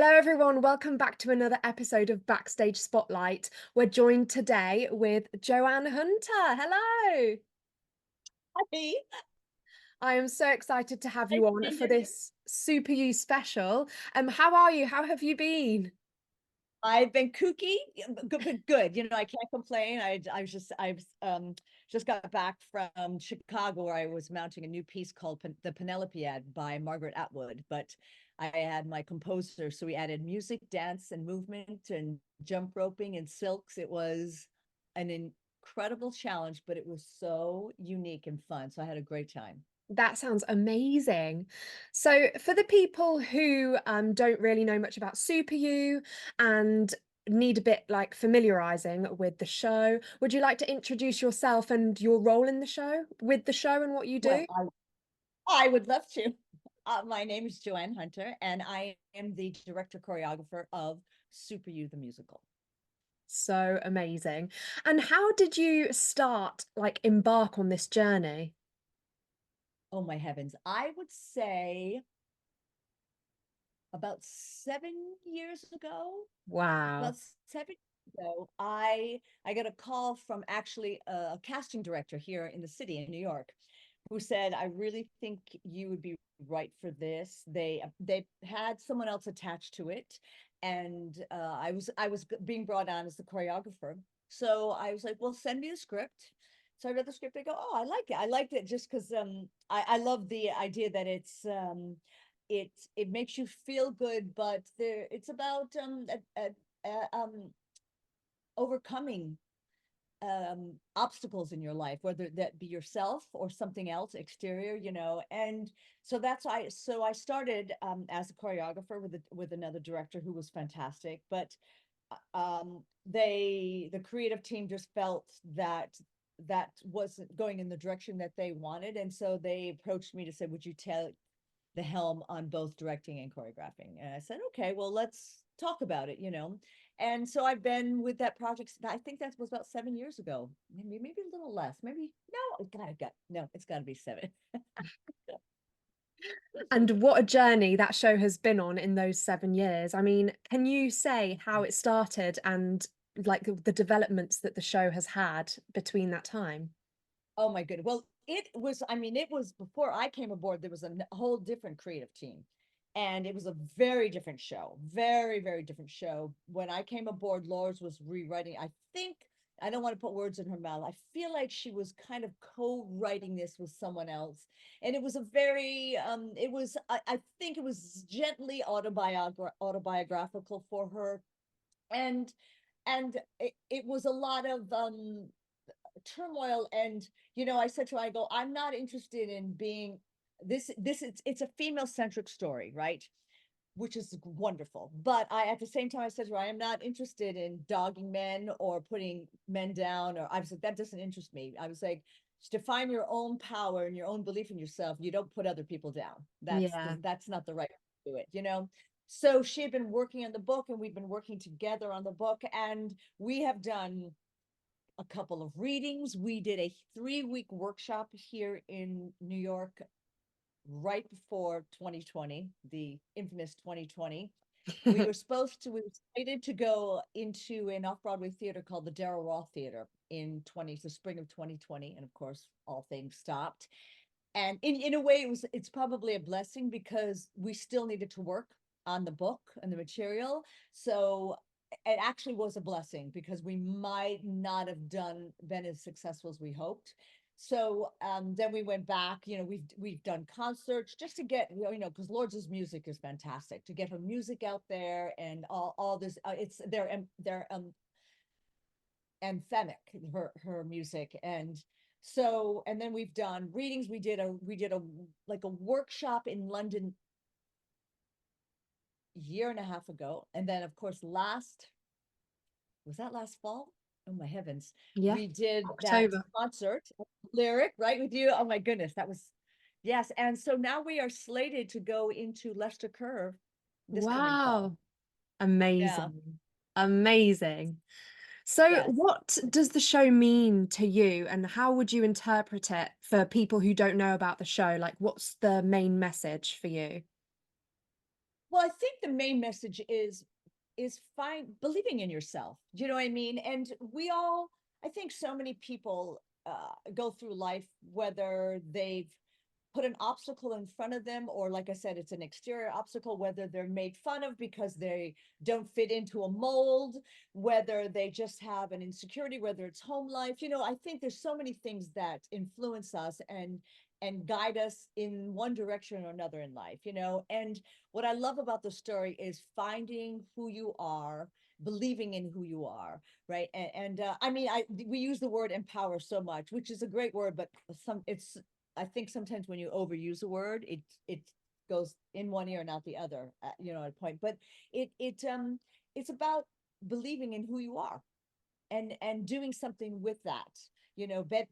Hello, everyone. Welcome back to another episode of Backstage Spotlight. We're joined today with JoAnn Hunter. Hello. Happy. I am so excited to have Nice you to on be for here. this Super You special. How are you? How have you been? I've been kooky, good, but good. I can't complain. I've just got back from Chicago where I was mounting a new piece called The Penelopead by Margaret Atwood. But I had my composer, so we added music, dance, and movement, and jump roping and silks. It was an incredible challenge, but it was so unique and fun. So I had a great time. That sounds amazing. So, for the people who don't really know much about Super You and need a bit like familiarizing with the show, would you like to introduce yourself and your role in the show, with the show and what you Well, do? I would love to. My name is JoAnn Hunter, and I am the director choreographer of Super You the musical. So amazing. And how did you start, like, embark on this journey? Oh my heavens. I would say about 7 years ago, Wow. about 7 years ago, I got a call from actually a casting director here in the city in New York who said, I really think you would be right for this. They had someone else attached to it, and I was being brought on as the choreographer. So I was like, well, send me the script. So I read the script. I go, oh, I like it. I liked it just because I love the idea that it makes you feel good, but it's about overcoming obstacles in your life, whether that be yourself or something else exterior, and so I started as a choreographer with another director who was fantastic, but the creative team just felt that that wasn't going in the direction that they wanted, and so they approached me to say, would you take the helm on both directing and choreographing? And I said, okay, well, let's talk about it. And so I've been with that project. I think that was about 7 years ago, maybe a little less. Maybe no, it's gotta be seven. And what a journey that show has been on in those 7 years. I mean, can you say how it started and like the developments that the show has had between that time? Oh my goodness. Well, it was before I came aboard, there was a whole different creative team. And it was a very different show, very, very different show. When I came aboard, Laura's was rewriting. I don't want to put words in her mouth. I feel like she was kind of co-writing this with someone else. And it was I think it was gently autobiographical for her. And it was a lot of turmoil, and I said to her, I go, I'm not interested in being this it's a female centric story, right? Which is wonderful, but I at the same time I said to her, I am not interested in dogging men or putting men down, or I was like, that doesn't interest me. I was like, to find your own power and your own belief in yourself, you don't put other people down. Yeah. That's not the right way to do it. So she had been working on the book, and we've been working together on the book, and we have done a couple of readings. We did a 3-week workshop here in New York right before 2020, the infamous 2020. We were slated to go into an off-Broadway theater called the Darrell Roth Theater in the spring of 2020. And of course, all things stopped. And in a way, it's probably a blessing because we still needed to work on the book and the material. So it actually was a blessing because we might not have been as successful as we hoped. So then we went back. We've done concerts just to get because Lords' music is fantastic, to get her music out there, and all this. It's they're anthemic, her music. And then we've done readings. We did a like a workshop in London year and a half ago, and then of course last fall? Oh my heavens. Yeah. We did that October. concert, Lyric, right, with you. Oh my goodness, that was, yes. And so now we are slated to go into Leicester Curve this coming fall. Wow. Yeah. Amazing. Amazing. So, Yes. what does the show mean to you, and how would you interpret it for people who don't know about the show? Like, what's the main message for you? Well, I think the main message is find believing in yourself. Do you know what I mean? And we all, I think so many people go through life, whether they've put an obstacle in front of them, or like I said, it's an exterior obstacle, whether they're made fun of because they don't fit into a mold, whether they just have an insecurity, whether it's home life. I think there's so many things that influence us and guide us in one direction or another in life. And what I love about the story is finding who you are, believing in who you are, right? And I mean, we use the word empower so much, which is a great word, but it's, I think sometimes when you overuse a word, it goes in one ear and out the other, at a point. But it's about believing in who you are and doing something with that.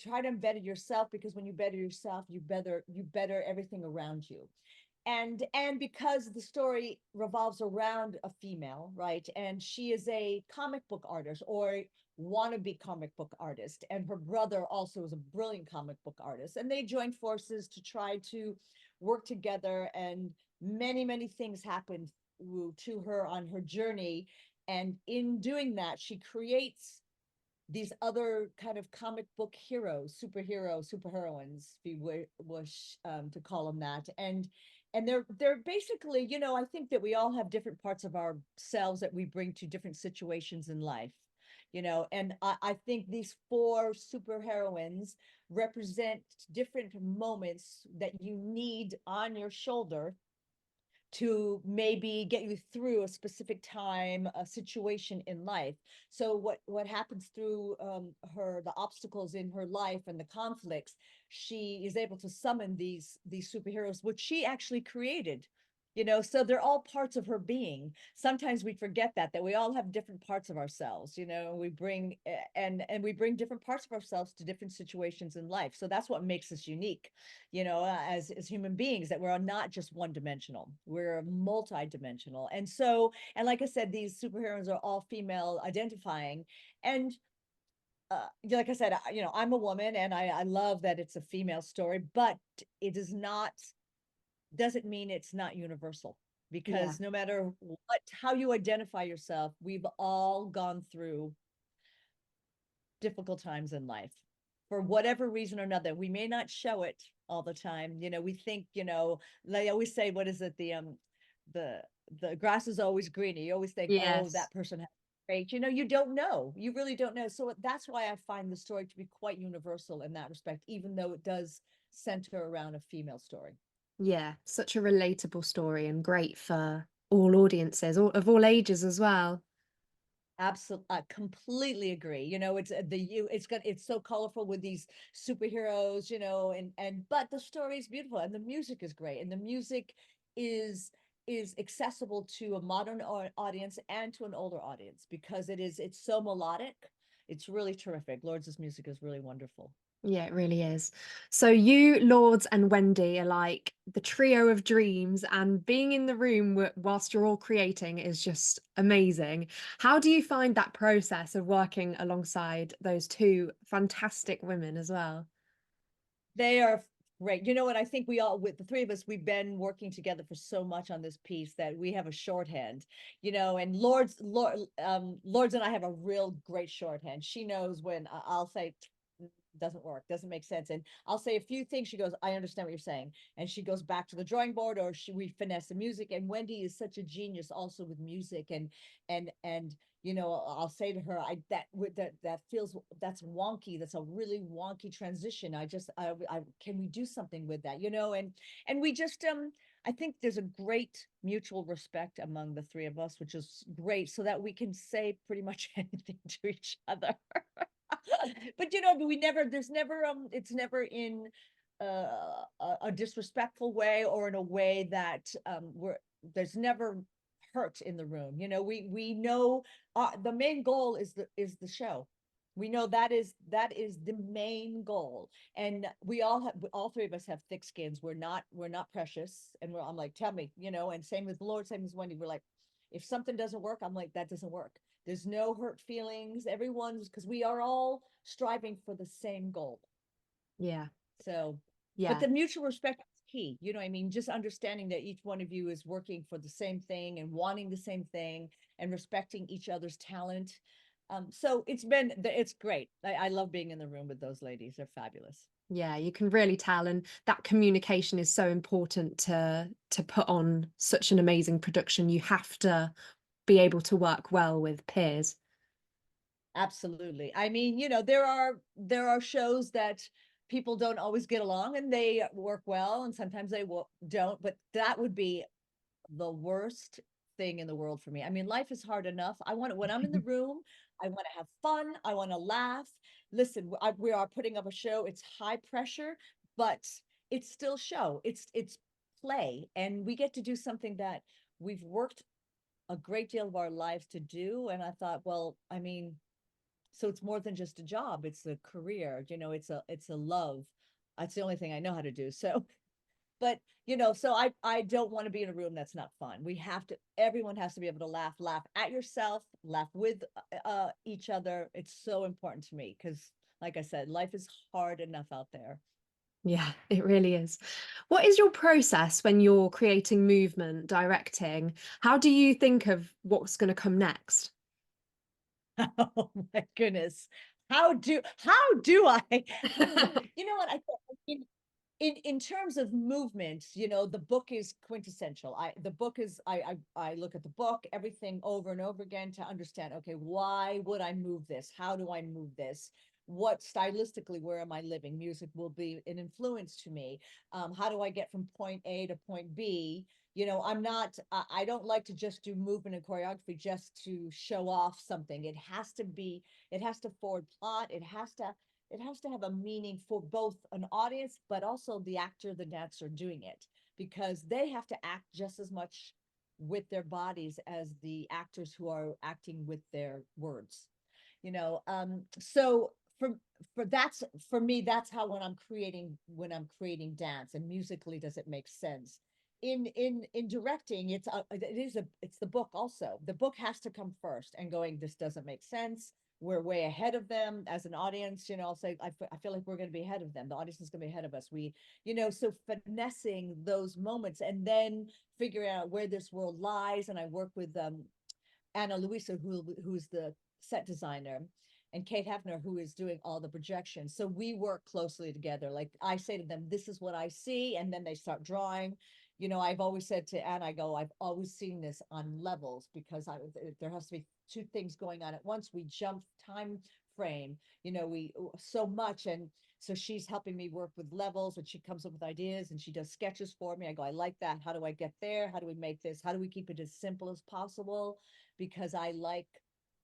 Try to better yourself, because when you better yourself, you better everything around you. And because the story revolves around a female, right? And she is a comic book artist, or wannabe comic book artist, and her brother also is a brilliant comic book artist, and they join forces to try to work together, and many things happen to her on her journey. And in doing that, she creates these other kind of comic book heroes, superheroines, if you wish to call them that. And they're basically, I think that we all have different parts of ourselves that we bring to different situations in life. And I think these four superheroines represent different moments that you need on your shoulder to maybe get you through a specific time, a situation in life. So what happens through the obstacles in her life and the conflicts, she is able to summon these superheroes, which she actually created. So they're all parts of her being. Sometimes we forget that we all have different parts of ourselves. We bring and we bring different parts of ourselves to different situations in life. So that's what makes us unique, as human beings, that we're not just one dimensional, we're multi-dimensional. And like I said, these superheroes are all female identifying. And like I said, I'm a woman, and I love that it's a female story, but it is not, doesn't mean it's not universal, Yeah. because no matter how you identify yourself, we've all gone through difficult times in life for whatever reason or another. We may not show it all the time. We think, they always say, what is it? The the grass is always greener. You always think, oh, Yes. that person has great. You don't know. You really don't know. So that's why I find the story to be quite universal in that respect, even though it does center around a female story. Yeah, such a relatable story and great for all audiences, of all ages as well. Absolutely, I completely agree. It's so colorful with these superheroes, but the story is beautiful, and the music is great, and the music is is accessible to a modern audience and to an older audience, because it's so melodic. It's really terrific. Lords' music is really wonderful. Yeah, it really is. So you, Lords, and Wendy are like the trio of dreams, and being in the room whilst you're all creating is just amazing. How do you find that process of working alongside those two fantastic women as well? They are great. You know what? I think we all, with the three of us, we've been working together for so much on this piece that we have a shorthand, and Lords and I have a real great shorthand. She knows when I'll say, doesn't work, doesn't make sense. And I'll say a few things. She goes, I understand what you're saying. And she goes back to the drawing board, or we finesse the music. And Wendy is such a genius also with music. And I'll say to her, that feels, that's wonky. That's a really wonky transition. I can we do something with that? And we just I think there's a great mutual respect among the three of us, which is great, so that we can say pretty much anything to each other. But we never, there's never it's never in a disrespectful way, or in a way that there's never hurt in the room. We know the main goal is the show. We know that is the main goal. And all three of us have thick skins. We're not precious. And I'm like, tell me, and same with Lord, same as Wendy. We're like, if something doesn't work, I'm like, that doesn't work. There's no hurt feelings. Everyone's, because we are all striving for the same goal. Yeah, So, but yeah. the mutual respect is key. You know what I mean? Just understanding that each one of you is working for the same thing and wanting the same thing and respecting each other's talent. So it's great. I love being in the room with those ladies. They're fabulous. Yeah, you can really tell, and that communication is so important to put on such an amazing production. You have to be able to work well with peers. Absolutely. I mean, there are shows that people don't always get along and they work well, and sometimes they don't. But that would be the worst thing in the world for me. I mean, life is hard enough. When I'm in the room, I want to have fun. I want to laugh. Listen, we are putting up a show. It's high pressure, but it's still show. It's play, and we get to do something that we've worked a great deal of our lives to do. And I thought, well, I mean, so it's more than just a job. It's a career. It's a love. That's the only thing I know how to do. So but so I don't want to be in a room that's not fun. Everyone has to be able to laugh at yourself, laugh with each other. It's so important to me because, like I said, life is hard enough out there. Yeah, it really is. What is your process when you're creating movement, directing? How do you think of what's going to come next? Oh my goodness. How do I you know what I in in terms of movement, the book is quintessential. I look at the book, everything over and over again to understand, okay, why would I move this? How do I move this? What stylistically, where am I living? Music will be an influence to me. How do I get from point A to point B? I don't like to just do movement and choreography just to show off something. It has to forward plot. It has to have a meaning for both an audience, but also the actor, the dancer doing it, because they have to act just as much with their bodies as the actors who are acting with their words. So for me, that's how when I'm creating dance and musically, does it make sense? In directing, it's the book also. The book has to come first and going, this doesn't make sense, we're way ahead of them as an audience. I'll say, I feel like we're going to be ahead of them. The audience is going to be ahead of us. So finessing those moments and then figuring out where this world lies. And I work with Anna Luisa, who's the set designer, and Kate Hefner, who is doing all the projections. So we work closely together. Like I say to them, this is what I see. And then they start drawing. I've always said to Anne, I've always seen this on levels because there has to be two things going on at once. We jump time frame, we so much. And so she's helping me work with levels, and she comes up with ideas and she does sketches for me. I go, I like that. How do I get there? How do we make this? How do we keep it as simple as possible? Because I like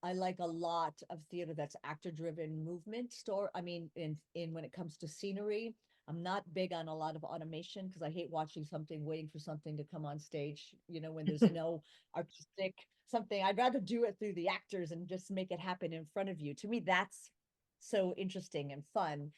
a lot of theater that's actor driven movement store. I mean, in when it comes to scenery, I'm not big on a lot of automation because I hate watching something, waiting for something to come on stage, when there's no artistic something. I'd rather do it through the actors and just make it happen in front of you. To me, that's so interesting and fun.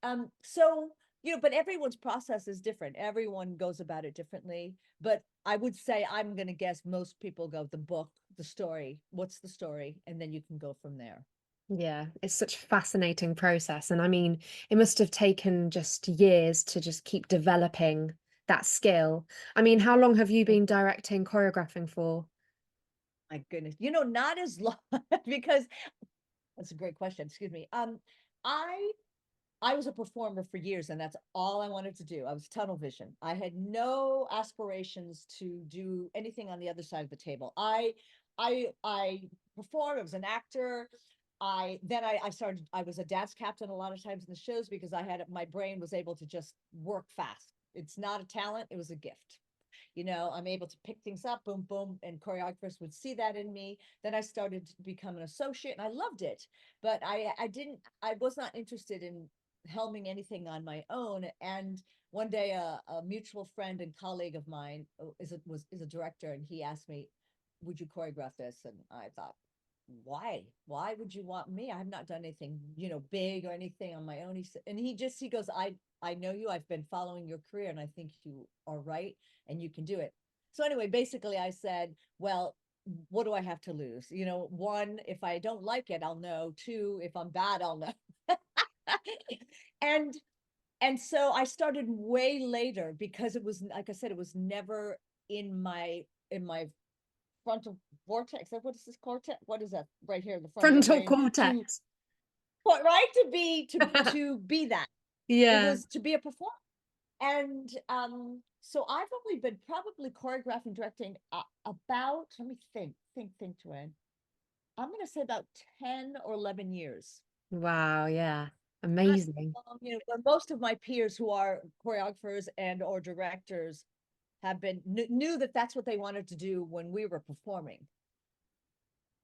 But everyone's process is different. Everyone goes about it differently. But I would say, I'm going to guess most people go the book, the story. What's the story? And then you can go from there. Yeah, it's such a fascinating process. And I mean, it must have taken just years to just keep developing that skill. I mean, how long have you Oh been directing, choreographing for? my goodness. Not as long because that's a great question. Excuse me. I I was a performer for years, and that's all I wanted to do. I was tunnel vision. I had no aspirations to do anything on the other side of the table. I performed. I was an actor. I started. I was a dance captain a lot of times in the shows because my brain was able to just work fast. It's not a talent; it was a gift. I'm able to pick things up, boom, boom, and choreographers would see that in me. Then I started to become an associate, and I loved it. But I was not interested in helming anything on my own. And one day, a mutual friend and colleague of mine is a director, and he asked me, "Would you choreograph this?" And I thought, why? Why would you want me? I have not done anything, big or anything on my own. He goes, I know you. I've been following your career, and I think you are right, and you can do it. So anyway, basically, I said, well, what do I have to lose? One, if I don't like it, I'll know. Two, if I'm bad, I'll know. And And so I started way later because it was, like I said, it was never in my frontal vortex. What is this cortex? What is that right here in the front of the Frontal brain? To cortex. right to be that. It Yeah. was to be a performer. And so I've only been probably choreographing, directing about, let me think, JoAnn. I'm going to say about 10 or 11 years. Wow, yeah. Not Amazing. long, where most of my peers who are choreographers and or directors have been knew that that's what they wanted to do when we were performing.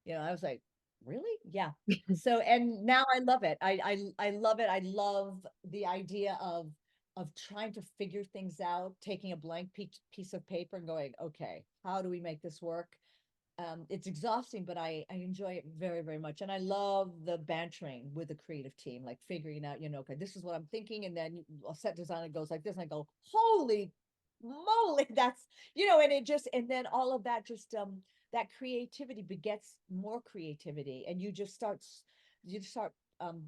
I was like, really? Yeah. So, and now I love it. I love it. I love the idea of trying to figure things out, taking a blank piece of paper and going, okay, how do we make this work? It's exhausting, but I enjoy it very, very much. And I love the bantering with the creative team, like figuring out, okay, this is what I'm thinking. And then a set designer goes like this, and I go, holy moly, that's, and it just, and then all of that just, that creativity begets more creativity. And you just start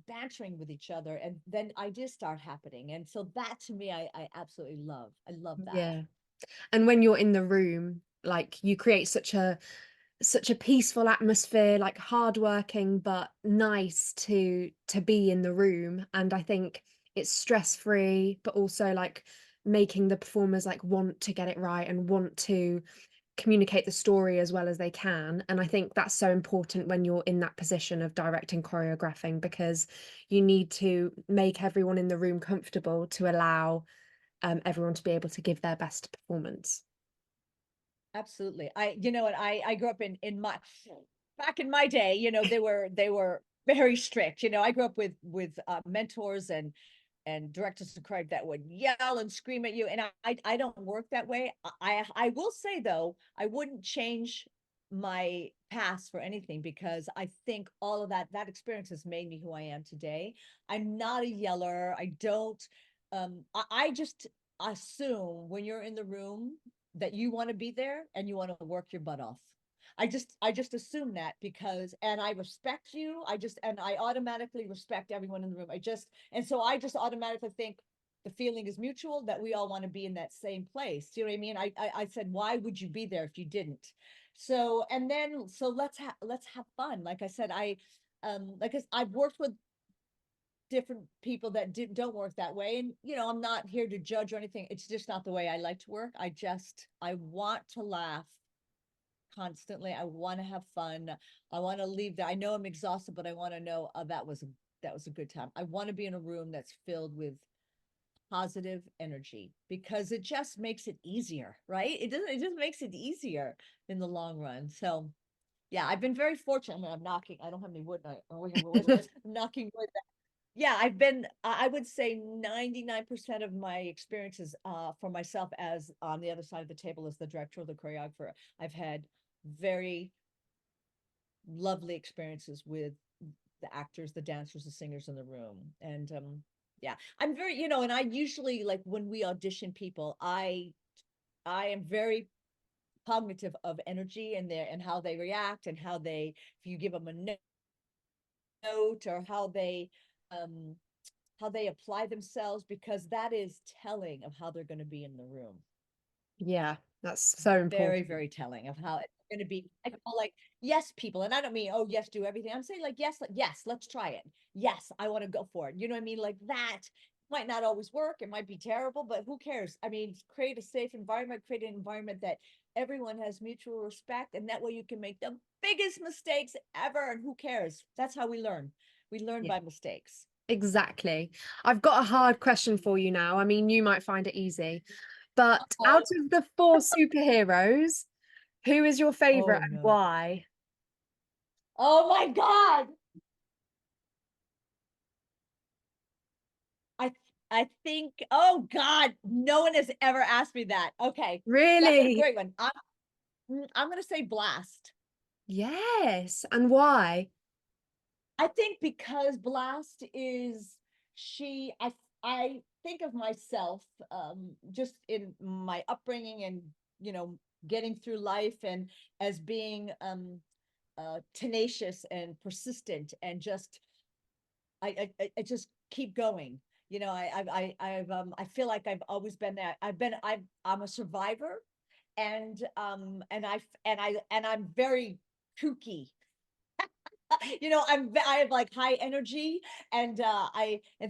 bantering with each other, and then ideas start happening. And so that to me, I absolutely love. I love that. Yeah. And when you're in the room, like you create such a peaceful atmosphere, like hardworking but nice to be in the room. And I think it's stress free, but also like making the performers like want to get it right and want to communicate the story as well as they can. And I think that's so important when you're in that position of directing choreographing, because you need to make everyone in the room comfortable to allow everyone to be able to give their best performance. Absolutely. And I grew up in my back in my day, they were very strict. I grew up with mentors and directors of crime that would yell and scream at you. And I don't work that way. I will say though, I wouldn't change my past for anything, because I think all of that experience has made me who I am today. I'm not a yeller. I don't I just assume when you're in the room that you want to be there and you want to work your butt off. I just assume that, because, and I respect you. And I automatically respect everyone in the room. And so I just automatically think the feeling is mutual, that we all want to be in that same place. You know what I mean? I said, why would you be there if you didn't? So, and then, so let's have fun. Like I said, I've worked with different people that don't work that way. And I'm not here to judge or anything. It's just not the way I like to work. I want to laugh constantly. I want to have fun. I want to leave there. I know I'm exhausted, but I want to know, that was a good time. I want to be in a room that's filled with positive energy, because it just makes it easier, right? It just makes it easier in the long run. So yeah, I've been very fortunate. I mean, I'm knocking, I don't have any wood. We have wood. I'm knocking wood. Yeah, I would say 99% of my experiences for myself, as on the other side of the table as the director or the choreographer, I've had very lovely experiences with the actors, the dancers, the singers in the room. And yeah, I'm very, and I usually, like, when we audition people, I am very cognitive of energy and how they react, and if you give them a note, or um how they apply themselves, because that is telling of how they're going to be in the room. Yeah, that's so Very, important. very telling of how it's going to be. I call, like, yes people, and I don't mean, oh yes, do everything. I'm saying, like, yes, yes, let's try it. Yes, I want to go for it. You know what I mean? Like, that might not always work. It might be terrible, but who cares? I mean, create a safe environment, create an environment that everyone has mutual respect, and that way you can make the biggest mistakes ever, and who cares? That's how we learn. We learn Yeah, by mistakes. exactly. I've got a hard question for you now. I mean, you might find it easy, but out Oh, of the four superheroes, who is your favorite oh and no. why? Oh my God. I I think, oh God, no one has ever asked me that. Okay. That's a Really? great one. I'm gonna say Blast. Yes. And why? I think because Blast is she I think of myself just in my upbringing, and you know getting through life, and as being tenacious and persistent, and just I just keep going. You know, I feel like I've always been there. I'm a survivor, and I'm very kooky. You know, I have like high energy, and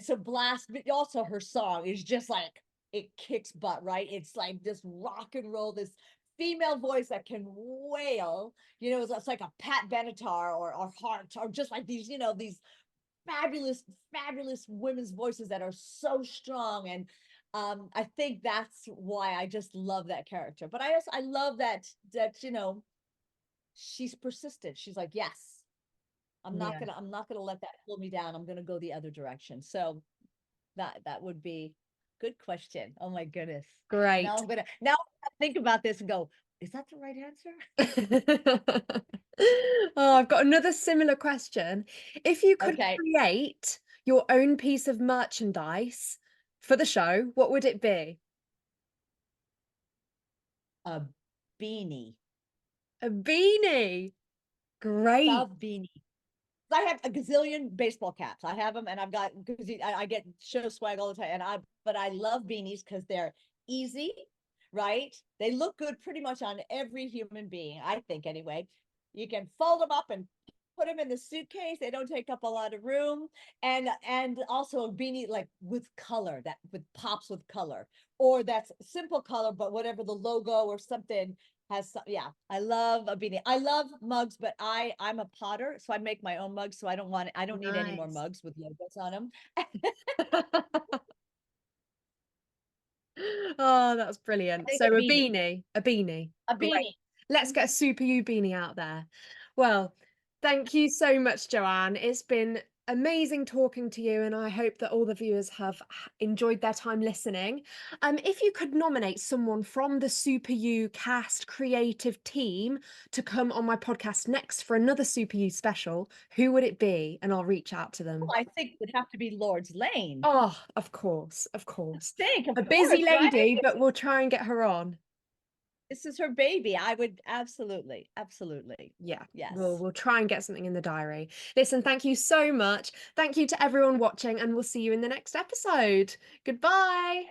so Blast, but also her song is just like it kicks butt, right? It's like this rock and roll, this female voice that can wail. You know, it's like a Pat Benatar or Heart, or just like these, you know, these fabulous, fabulous women's voices that are so strong. And I think that's why I just love that character. But I love that, you know, she's persistent. She's like, yes, Yeah. I'm not gonna let that pull me down. I'm gonna go the other direction. So that would be good question. Oh my goodness. Great. Now I'm gonna think about this and go, is that the right answer? Oh, I've got another similar question. If you could Okay. create your own piece of merchandise for the show, what would it be? A beanie. A beanie. Great. Love beanie. I have a gazillion baseball caps. I have them, and I've got because I get show swag all the time. But I love beanies because they're easy, right? They look good pretty much on every human being, I think anyway. You can fold them up and put them in the suitcase. They don't take up a lot of room, and also a beanie like with color that with pops with color, or that's simple color, but whatever the logo or something has some, yeah, I love a beanie. I love mugs, but I'm a potter, so I make my own mugs. So I don't need any more Nice. mugs with logos on them. Oh, that's I brilliant. think So a beanie. a beanie. A Great. beanie. Let's get a Mhm. Super You beanie out there. Well, thank you so much, JoAnn. It's been amazing talking to you, and I hope that all the viewers have enjoyed their time listening. If you could nominate someone from the Super You cast creative team to come on my podcast next for another Super You special, who would it be? And I'll reach out to Oh, them. I think it would have to be Lord's Lane. Oh, of course, of I course. think, of A busy course, right? lady, but we'll try and get her on. This is her baby. I would absolutely, absolutely. Yeah, we'll Yes. we'll try and get something in the diary. Listen, thank you so much. Thank you to everyone watching, and we'll see you in the next episode. Goodbye.